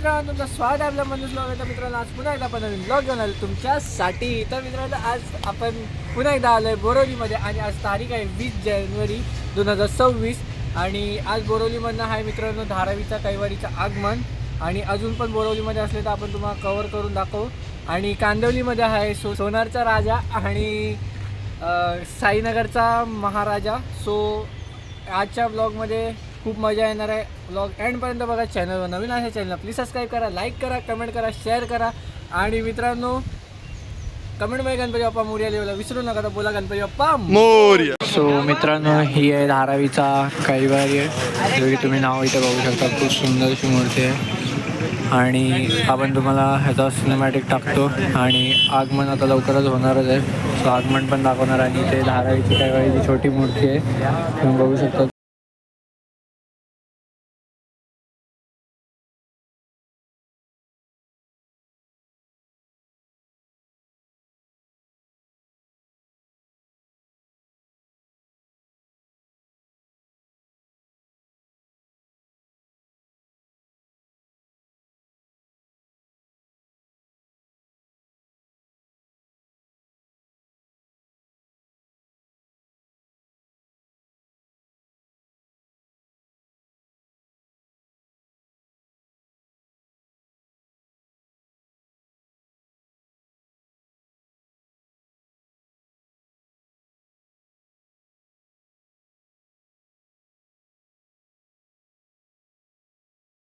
मित्रांनो, तुमचं स्वागत आहे आपल्या मनोज ब्लॉग. तर मित्रांनो, आज पुन्हा एकदा आपण नवीन ब्लॉग घेऊन आलो तुमच्यासाठी. तर मित्रांनो, आज आपण पुन्हा एकदा आलो आहे बोरिवलीमध्ये आणि आज तारीख आहे 20 जानेवारी 2026 आणि आज बोरिवलीमधनं आहे मित्रांनो धारावीचा कैवारीचं आगमन. आणि अजून पण बोरिवलीमध्ये असले तर आपण तुम्हाला कवर करून दाखवू. आणि कांदिवलीमध्ये आहे सोनारचा राजा आणि साईनगरचा महाराजा. सो आजच्या ब्लॉगमध्ये खूप मजा येणार आहे. ब्लॉग एंडपर्यंत बघा. चॅनलवर नवीन आहे चॅनलला प्लीज सबस्क्राईब करा, लाईक करा, कमेंट करा, शेअर करा. आणि मित्रांनो, कमेंटमध्ये गणपती बाप्पा मोरया लिहायला विसरू नका. तर बोला गणपती बाप्पा मोरया. सो मित्रांनो, ही आहे धारावीचा कैवारी आहे, जो की तुम्ही नाव इथे बघू शकता. खूप सुंदरशी मूर्ती आहे आणि आपण तुम्हाला ह्याचा सिनेमॅटिक टाकतो. आणि आगमन आता लवकरच होणारच आहे. सो आगमन पण दाखवणार. आणि इथे धारावीची कैवारीची छोटी मूर्ती आहे, तुम्ही बघू शकता.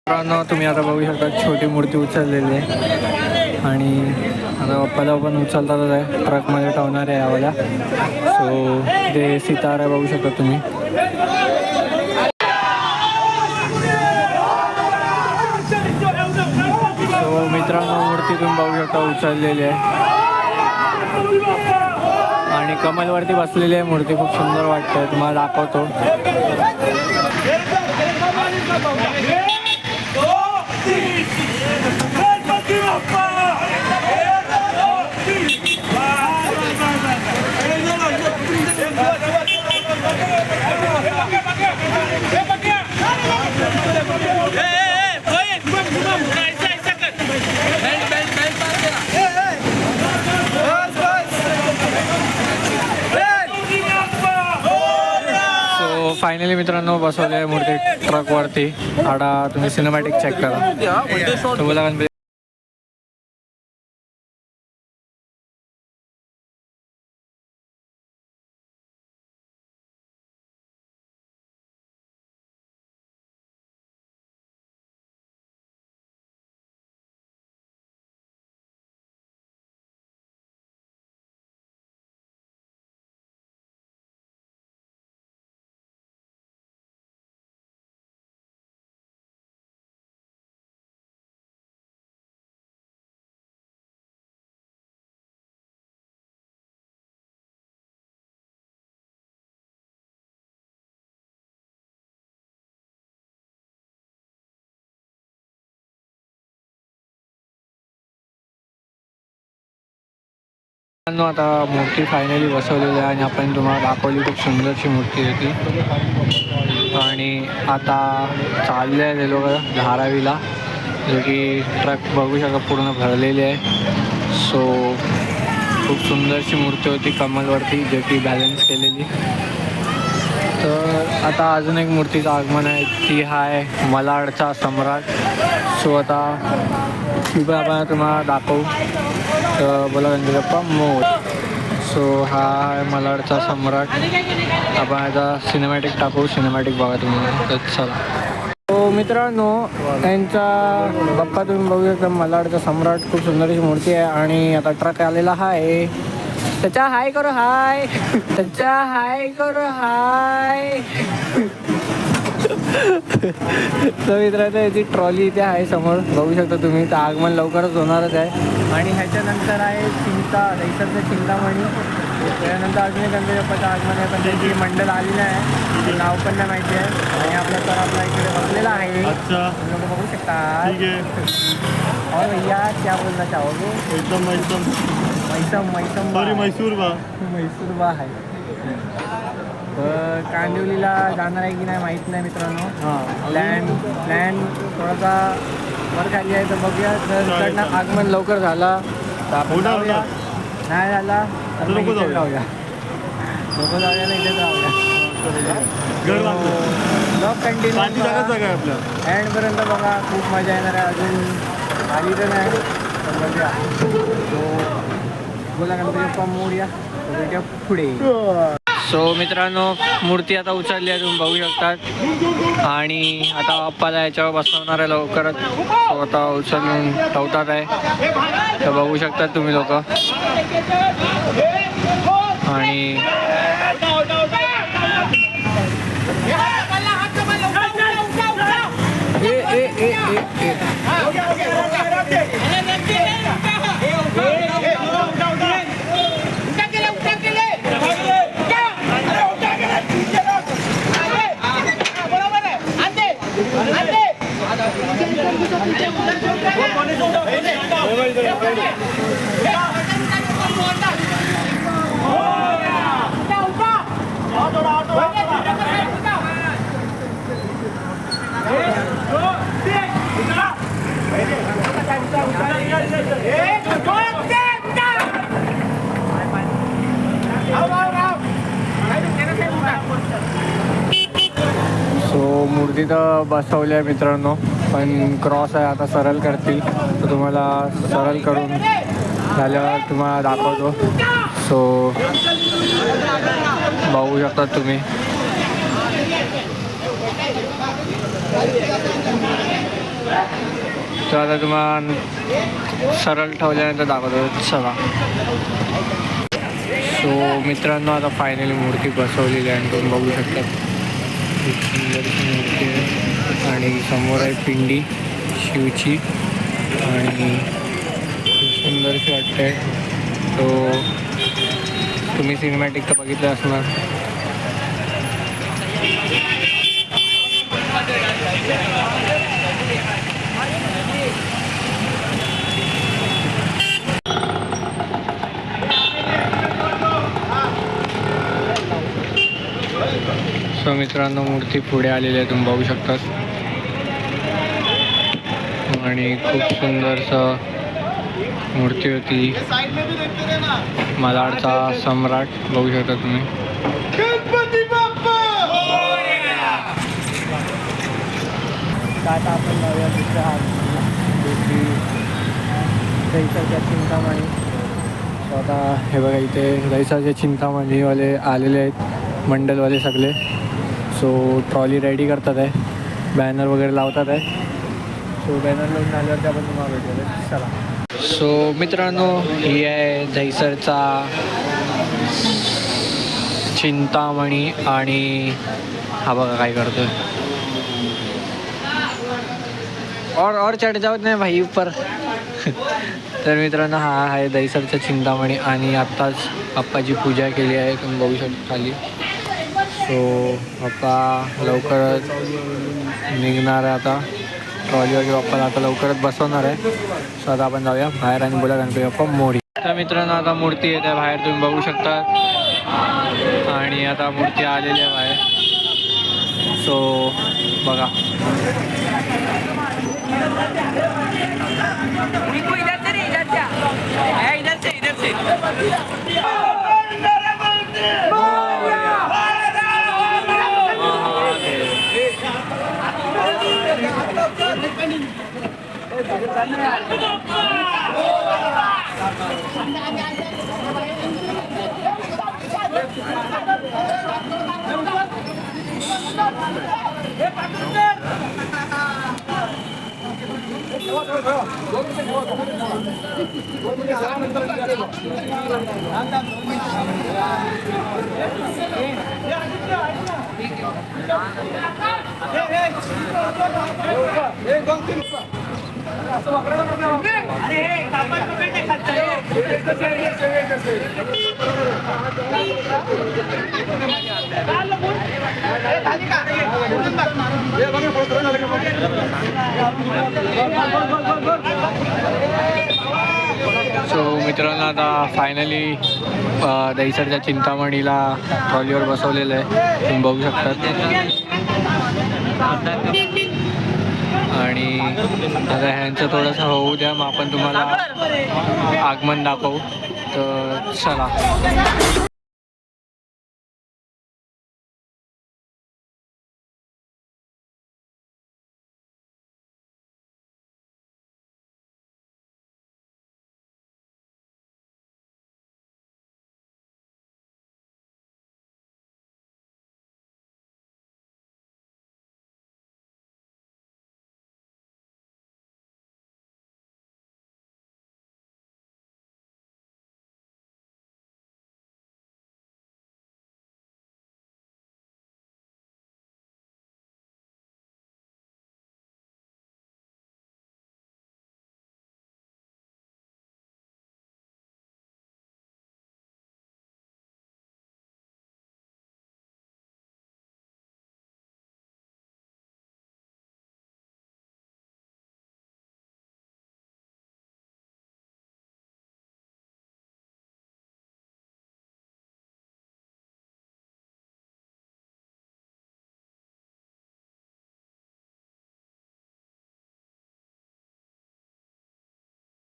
मित्रांनो, तुम्ही आता बघू शकता छोटी मूर्ती उचललेली आहे आणि आता बाप्पाला पण उचलतातच आहे. ट्रकमध्ये ठेवणार आहे यावाला. सो ते सितारा बघू शकता तुम्ही. सो मित्रांनो, मूर्ती तुम्ही बघू शकता उचललेली आहे आणि कमलवरती बसलेली आहे मूर्ती. खूप सुंदर वाटतं, तुम्हाला दाखवतो. फायनली मित्रांनो बसवले आहे मूर्ती ट्रकवरती. आडा तुम्ही सिनेमॅटिक चेक करा. तो बोला गणपती. आता मूर्ती फायनली बसवलेली आहे आणि आपण तुम्हाला दाखवली. खूप सुंदरशी मूर्ती होती आणि आता चालले लोक धारावीला, जो की ट्रक बघू शकता पूर्ण भरलेली आहे. सो खूप सुंदरशी मूर्ती होती कमलवरती, जो की बॅलन्स केलेली. तर आता अजून एक मूर्तीचं आगमन आहे, ती आहे मलाडचा सम्राट. सो आता ती पण आपण तुम्हाला दाखवू. तर बोला गणपती बाप्पा मोर. सो हा आहे मलाडचा सम्राट. आपण आता सिनेमॅटिक टाकू. सिनेमॅटिक बघा तुम्ही. तर चला. तो मित्रांनो, त्यांचा बाप्पा तुम्ही बघू शकता, मलाडचा सम्राट. खूप सुंदरशी मूर्ती आहे आणि आता ट्रक आलेला आहे. त्याचा हाय करो हाय. त्याचा हाय करो हाय. तर मित्रांनो, याची ट्रॉली इथे आहे समोर बघू शकता तुम्ही. तर आगमन लवकरच होणारच आहे. आणि ह्याच्यानंतर आहे चिंता दैसरचं चिंतामणी. त्यानंतर अजून एक गणपती बाप्पाचं आगमन आहे, पण त्यांची मंडळ आलेलं आहे, ते नाव पण नाही माहिती आहे. आणि आपला तर आपला इकडे बसलेला आहे. लोक बघू शकता. और भैया क्या बोलना चाहोगे? एकदम मैसूर बा आहे. कांदिवलीला जाणार आहे की नाही माहीत नाही मित्रांनो. प्लॅन थोडासा वर खाली आहे तर बघूया. जर इकडनं आगमन लवकर झाला तर आपण जाऊया, नाही झाला तर मग इथेच राहूया. नको जाऊया ना, इथेच राहूया. ब्लॉग कंटिन्यू एंडपर्यंत बघा, खूप मजा येणार आहे. अजून आली तर नाही तर बघूया. बोला गणपती बाप्पा मोरया. भेटूया पुढे. सो मित्रांनो, मूर्ती आता उचलली आहे, तुम्ही बघू शकतात. आणि आता बाप्पाला याच्यावर बसवणार आहे लवकरच. सो आता उचलून ठेवतात आहे, तर बघू शकतात तुम्ही लोक. आणि सो मूर्ती तर बसवली आहे मित्रांनो, पण क्रॉस आहे. आता सरळ करतील, तर तुम्हाला सरळ करून झाल्यावर तुम्हाला दाखवतो. सो बघू शकतात तुम्ही. तर आता तुम्हाला सरळ ठेवल्यानंतर दाखवतो. चला. सो मित्रांनो, आता फायनली मूर्ती बसवलेली आहे आणि तुम्ही बघू शकता. खूप सुंदरशी मूर्ती आहे आणि समोर आहे पिंडी शिवची आणि खूप सुंदरशी वाटते. तो तुम्ही सिनेमॅटिक तर बघितलं असणार. सो मित्रांनो, मूर्ती पुढे आलेली आहे, तुम्ही बघू शकता. आणि खूप सुंदरसं मूर्ती होती. मलाडचा सम्राट बघू शकता तुम्ही. आता आपण जाऊया दुसऱ्या दहीसरच्या चिंतामणी. आता हे बघा, इथे दहीसरच्या चिंतामणीवाले आलेले आहेत, मंडलवाले सगळे. सो ट्रॉली रेडी करतात आहे, बॅनर वगैरे लावतात आहे. सो बॅनर लावून आल्यावरती आपण तुम्हाला भेटूया. चला. सो मित्रांनो, ही आहे दहीसरचा चिंतामणी आणि हा बघा काय करतोय. और चढ जाऊत नाही भाई ऊपर. तर मित्रांनो, हा आहे दहीसरचा चिंतामणी आणि आत्ताच बाप्पाची पूजा केली आहे, तुम्ही बघू शकता खाली. सो बाप्पा लवकरच निघणार आहे. आता ट्रॉलीवरती बाप्पाला आता लवकरच बसवणार आहे. सो आता आपण जाऊया बाहेर आणि बोला गणपती बाप्पा मोरी. तर मित्रांनो, आता मूर्ती येते बाहेर, तुम्ही बघू शकता. आणि आता मूर्ती आलेली आहे बाहेर. सो बघा. सो मित्रांनो, आता फायनली दहीसरच्या चिंतामणीला ट्रॉलीवर बसवलेलं आहे, तुम्ही बघू शकता. आणि आता ह्यांचं थोडंसं होऊ द्या, मग आपण तुम्हाला आगमन दाखवू. तर चला.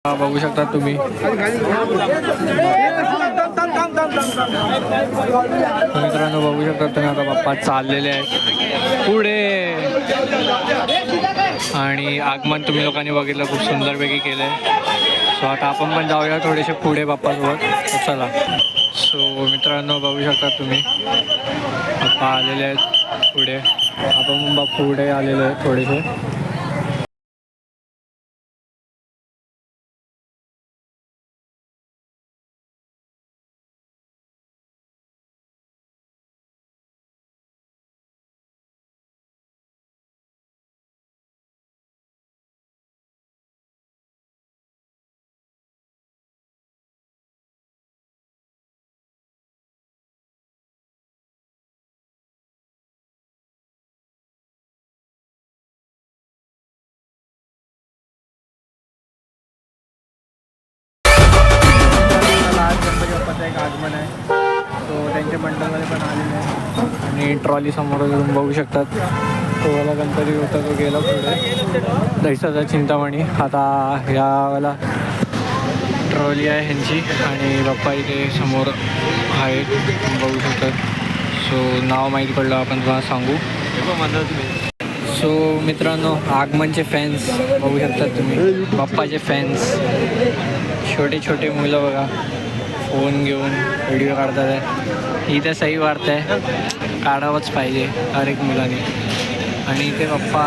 बघू शकता तुम्ही, मित्रांनो बघू शकता तुम्ही, आता बाप्पा चाललेले आहेत पुढे. आणि आगमन तुम्ही लोकांनी बघितलं, खूप सुंदरपैकी केलं आहे. सो आता आपण पण जाऊया थोडेसे पुढे बाप्पासोबत. चला. सो मित्रांनो बघू शकता तुम्ही, बाप्पा आलेले आहेत पुढे. आपण पुढे आलेलो आहे थोडेसे. एक आगमन आहे, तो त्यांच्या मंडळामध्ये पण आलेले आहे. आणि ट्रॉली समोर तुम्ही बघू शकतात, तो वाला गणपती होता, तो गेला पुढे दैसाचा चिंतामणी. आता ह्याला ट्रॉली आहे ह्यांची, आणि बाप्पा इथे समोर आहे बघू शकतात. सो नाव माहीत पडलं आपण तुम्हाला सांगू. सो मित्रांनो, आगमनचे फॅन्स बघू शकतात तुम्ही, बाप्पाचे फॅन्स, छोटे छोटे मुलं बघा फोन घेऊन व्हिडिओ काढतात आहे. ही तर सही वार्ता आहे, काढावंच पाहिजे हर एक मुलाने. आणि इथे बाप्पा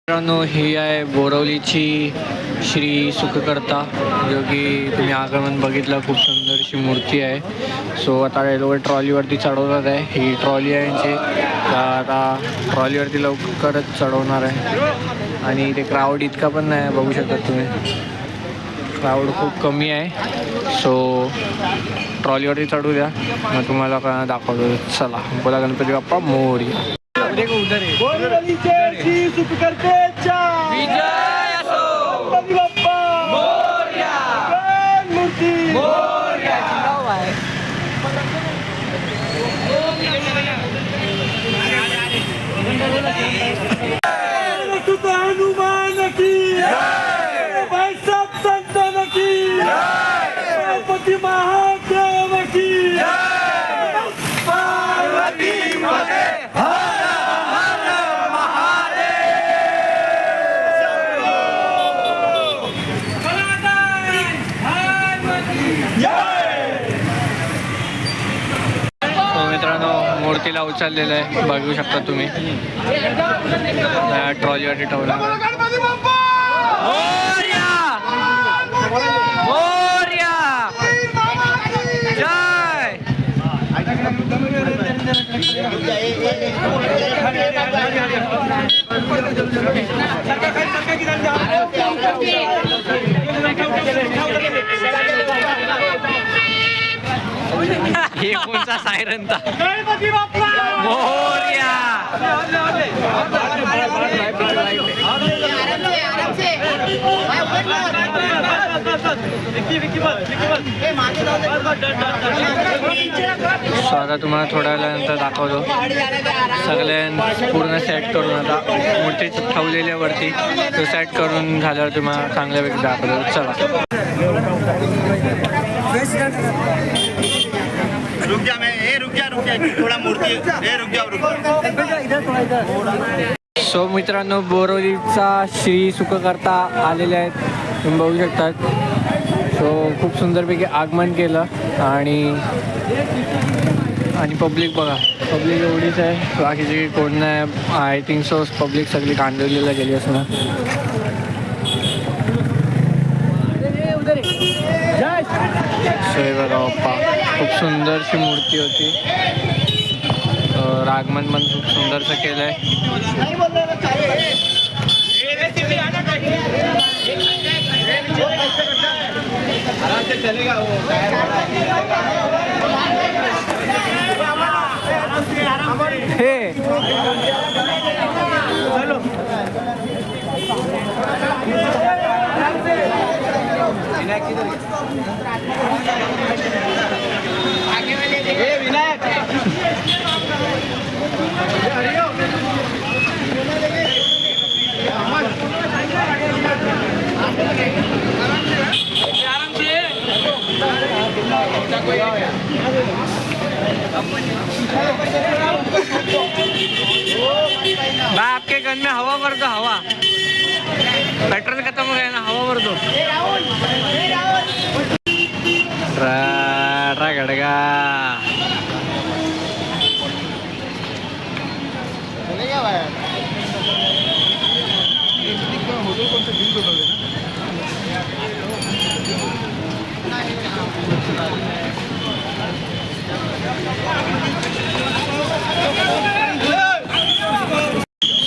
मित्रांनो, ही आहे बोरवलीची श्री सुखकर्ता, जो की तुम्ही आगमन बघितलं, खूप सुंदरशी मूर्ती आहे. सो आता रेल्वे ट्रॉलीवरती चढवतात आहे. ही ट्रॉली आहे यांची, आता ट्रॉलीवरती लवकरच चढवणार आहे. आणि इथे क्राऊड इतका पण नाही, बघू शकता तुम्ही, क्राऊड खूप कमी आहे. सो ट्रॉलीवरती चढू द्या, मग तुम्हाला का दाखवतो. चला, बोला गणपती बाप्पा मोरया. विजय असो, गणपती बाप्पा मोरया, मूर्ती मोरया. हनुमान की, भाई सब संतान की. मूर्तीला उचललेलं आहे, बघू शकता तुम्ही. ट्रॉलीवरती ठेवला. हे कोणता सायरन था? मोरया. आता तुम्हाला थोड्या वेळानंतर दाखवतो. सगळ्यां पूर्ण सेट करून आता मूर्ती ठेवलेल्या वरती तो सेट करून झाल्यावर तुम्हाला चांगल्यापैकी दाखवतो. चला. रुक जा, रुक जा थोड़ा मूर्ति रुक जा. सो मित्रांनो, बोरिवलीचा श्री सुखकर्ता आलेले आहेत, तुम्ही बघू शकतात. सो खूप सुंदरपैकी आगमन केलं आणि पब्लिक बघा, पब्लिक एवढीच आहे, बाकीची कोण नाही. आय थिंक सो पब्लिक सगळी कांदिवलीला गेली असणार. सो हे बघा बाप्पा, खूप सुंदरशी मूर्ती होती. आगमन पण खूप सुंदरसं केलं आहे. आपके गन में हवा भर दो, हवा. पेट्रोल खत्म हो गया ना, हवा भर दो. गड़गा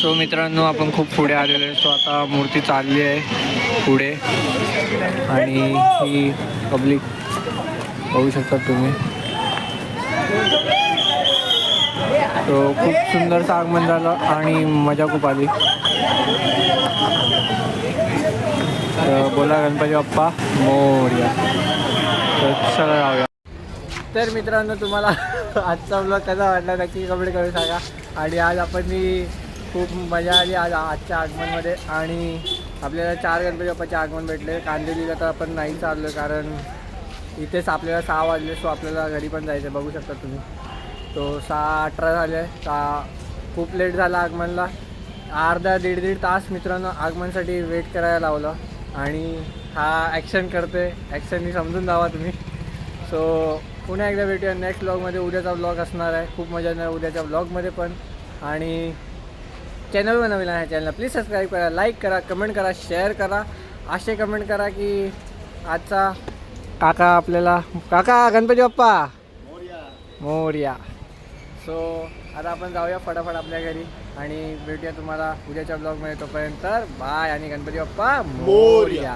सो मित्रांनो, आपण खूप पुढे आलेलो आहे. सो आता मूर्ती चालली आहे पुढे आणि ही पब्लिक बघू शकता तुम्ही. तो खूप सुंदरचं आगमन झालं आणि मजा खूप आली. तर बोला गणपती बाप्पा मोरया. तर चला जाऊया. तर मित्रांनो, तुम्हाला आजचा व्लॉग कसा वाटला नक्की कमेंट करून सांगा. आणि आज आपण खूप मजा आली आज आजच्या आगमनमध्ये. आणि आपल्याला 4 गणपती बाप्पाचे आगमन भेटले. कांदिवलीला तर आपण नाही चाललो कारण इथेच आपल्याला 6 वाजले. सो आपल्याला घरी पण जायचं, बघू शकता तुम्ही. तो 6:18 झाले. खूप लेट झाला आगमनला. अर्धा दीड तास मित्रांनो आगमनसाठी वेट करायला लावलं. आणि हा ॲक्शन करते, ॲक्शननी समजून जावा तुम्ही. सो पुन्हा एकदा भेटूया नेक्स्ट व्लॉगमध्ये. उद्याचा व्लॉग असणार आहे, खूप मजा येणार उद्याच्या व्लॉगमध्ये पण. आणि चॅनलवर नवीन आहे, चॅनलला प्लीज सबस्क्राईब करा, लाईक करा, कमेंट करा, शेअर करा. असे कमेंट करा की आजचा काका आपल्याला, काका गणपती बाप्पा मोरया. सो आता आपण जाऊया फटाफट आपल्या घरी आणि भेटूया तुम्हाला उद्याच्या ब्लॉगमध्ये. तोपर्यंत बाय आणि गणपती बाप्पा मोरया.